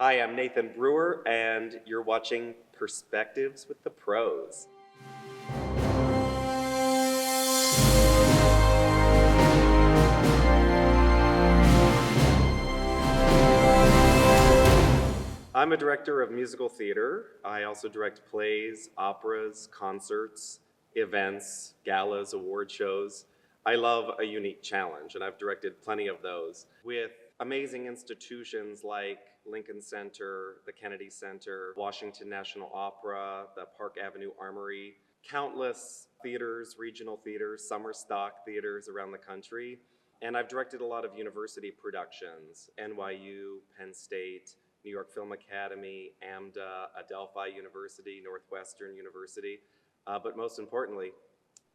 Hi, I'm Nathan Brewer, and you're watching Perspectives with the Pros. I'm a director of musical theater. I also direct plays, operas, concerts, events, galas, award shows. I love a unique challenge, and I've directed plenty of those with amazing institutions like Lincoln Center, the Kennedy Center, Washington National Opera, the Park Avenue Armory, countless theaters, regional theaters, summer stock theaters around the country. And I've directed a lot of university productions, NYU, Penn State, New York Film Academy, AMDA, Adelphi University, Northwestern University, but most importantly,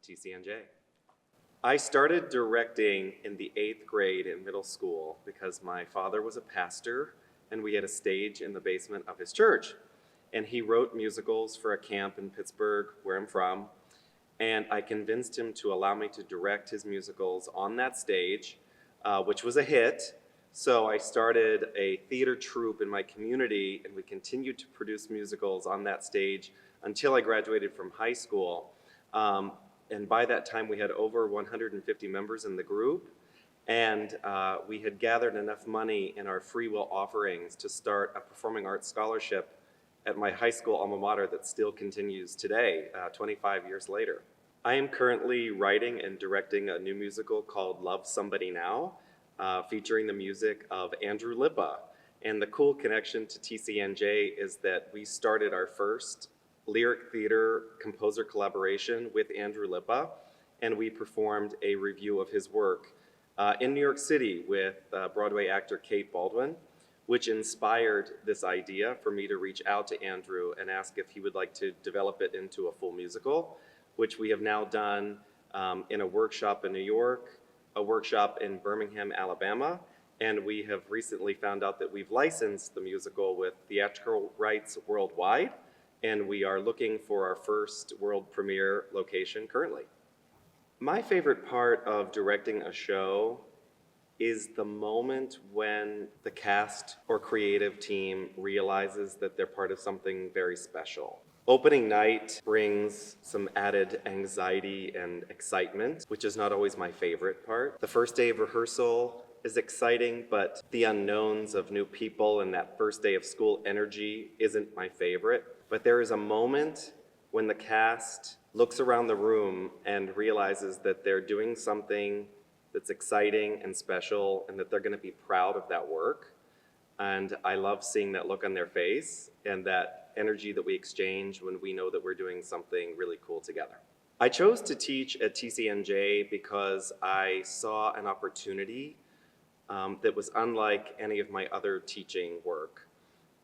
TCNJ. I started directing in the 8th grade in middle school because my father was a pastor and we had a stage in the basement of his church. And he wrote musicals for a camp in Pittsburgh, where I'm from, and I convinced him to allow me to direct his musicals on that stage, which was a hit. So I started a theater troupe in my community, and we continued to produce musicals on that stage until I graduated from high school. And by that time, we had over 150 members in the group, and we had gathered enough money in our free will offerings to start a performing arts scholarship at my high school alma mater that still continues today, 25 years later. I am currently writing and directing a new musical called Love Somebody Now, featuring the music of Andrew Lippa. And the cool connection to TCNJ is that we started our first lyric theater composer collaboration with Andrew Lippa, and we performed a review of his work in New York City with Broadway actor Kate Baldwin, which inspired this idea for me to reach out to Andrew and ask if he would like to develop it into a full musical, which we have now done in a workshop in New York, a workshop in Birmingham, Alabama, and we have recently found out that we've licensed the musical with theatrical rights worldwide, and we are looking for our first world premiere location currently. My favorite part of directing a show is the moment when the cast or creative team realizes that they're part of something very special. Opening night brings some added anxiety and excitement, which is not always my favorite part. The first day of rehearsal is exciting, but the unknowns of new people and that first day of school energy isn't my favorite. But there is a moment when the cast looks around the room and realizes that they're doing something that's exciting and special and that they're going to be proud of that work. And I love seeing that look on their face and that energy that we exchange when we know that we're doing something really cool together. I chose to teach at TCNJ because I saw an opportunity that was unlike any of my other teaching work.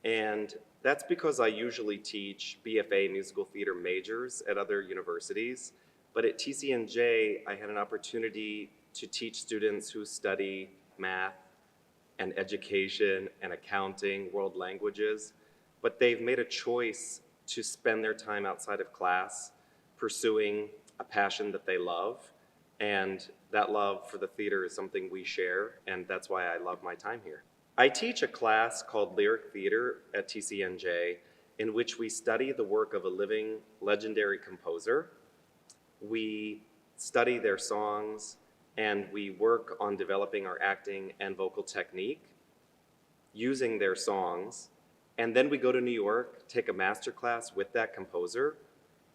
And that's because I usually teach BFA musical theater majors at other universities. But at TCNJ, I had an opportunity to teach students who study math and education and accounting, world languages, but they've made a choice to spend their time outside of class pursuing a passion that they love, and that love for the theater is something we share, and that's why I love my time here. I teach a class called Lyric Theater at TCNJ, in which we study the work of a living, legendary composer. We study their songs, and we work on developing our acting and vocal technique using their songs. And then we go to New York, take a master class with that composer,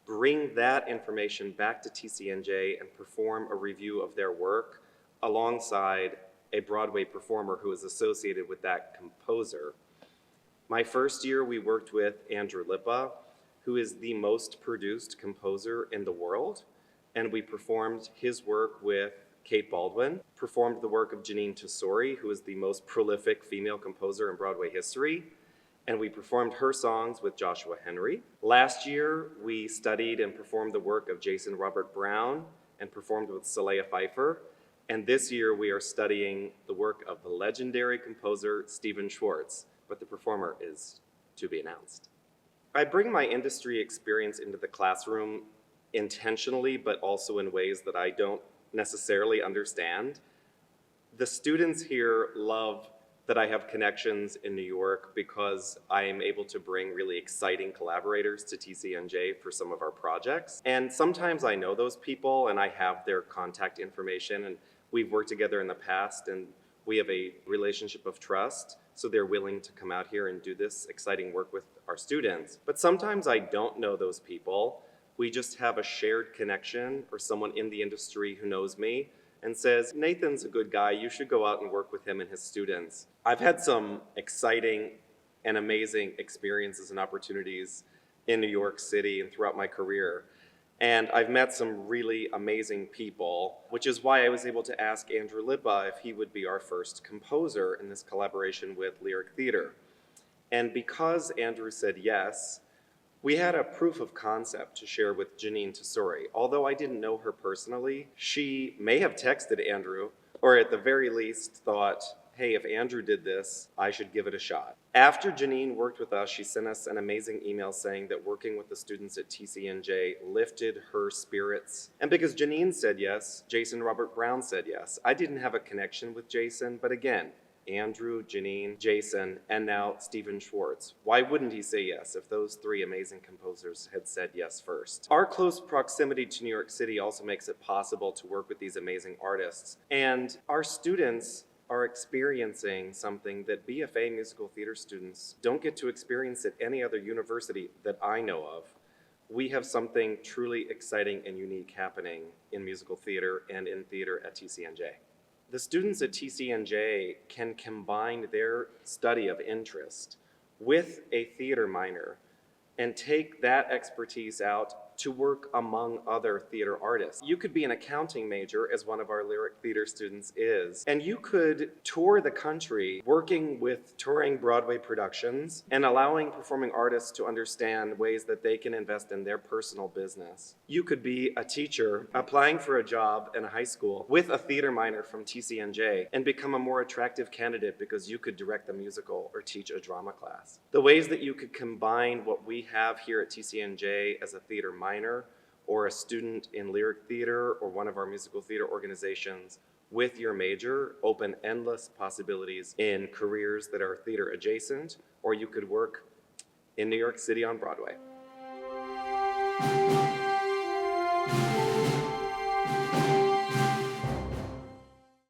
bring that information back to TCNJ and perform a review of their work alongside a Broadway performer who is associated with that composer. My first year, we worked with Andrew Lippa, who is the most produced composer in the world, and we performed his work with Kate Baldwin, performed the work of Janine Tesori, who is the most prolific female composer in Broadway history, and we performed her songs with Joshua Henry. Last year, we studied and performed the work of Jason Robert Brown and performed with Saleha Pfeiffer, and this year we are studying the work of the legendary composer Stephen Schwartz, but the performer is to be announced. I bring my industry experience into the classroom intentionally, but also in ways that I don't necessarily understand. The students here love that I have connections in New York because I am able to bring really exciting collaborators to TCNJ for some of our projects. And sometimes I know those people and I have their contact information, and we've worked together in the past and we have a relationship of trust, so they're willing to come out here and do this exciting work with our students. But sometimes I don't know those people. We just have a shared connection or someone in the industry who knows me and says, Nathan's a good guy, you should go out and work with him and his students. I've had some exciting and amazing experiences and opportunities in New York City and throughout my career. And I've met some really amazing people, which is why I was able to ask Andrew Lipa if he would be our first composer in this collaboration with Lyric Theater. And because Andrew said yes, we had a proof of concept to share with Janine Tesori. Although I didn't know her personally, she may have texted Andrew, or at the very least thought, hey, if Andrew did this, I should give it a shot. After Janine worked with us, she sent us an amazing email saying that working with the students at TCNJ lifted her spirits. And because Janine said yes, Jason Robert Brown said yes. I didn't have a connection with Jason, but again, Andrew, Janine, Jason, and now Stephen Schwartz. Why wouldn't he say yes if those three amazing composers had said yes first? Our close proximity to New York City also makes it possible to work with these amazing artists. And our students are experiencing something that BFA musical theater students don't get to experience at any other university that I know of. We have something truly exciting and unique happening in musical theater and in theater at TCNJ. The students at TCNJ can combine their study of interest with a theater minor and take that expertise out to work among other theater artists. You could be an accounting major, as one of our lyric theater students is, and you could tour the country working with touring Broadway productions and allowing performing artists to understand ways that they can invest in their personal business. You could be a teacher applying for a job in a high school with a theater minor from TCNJ and become a more attractive candidate because you could direct the musical or teach a drama class. The ways that you could combine what we have here at TCNJ as a theater minor or a student in lyric theater or one of our musical theater organizations with your major open endless possibilities in careers that are theater adjacent, or you could work in New York City on Broadway.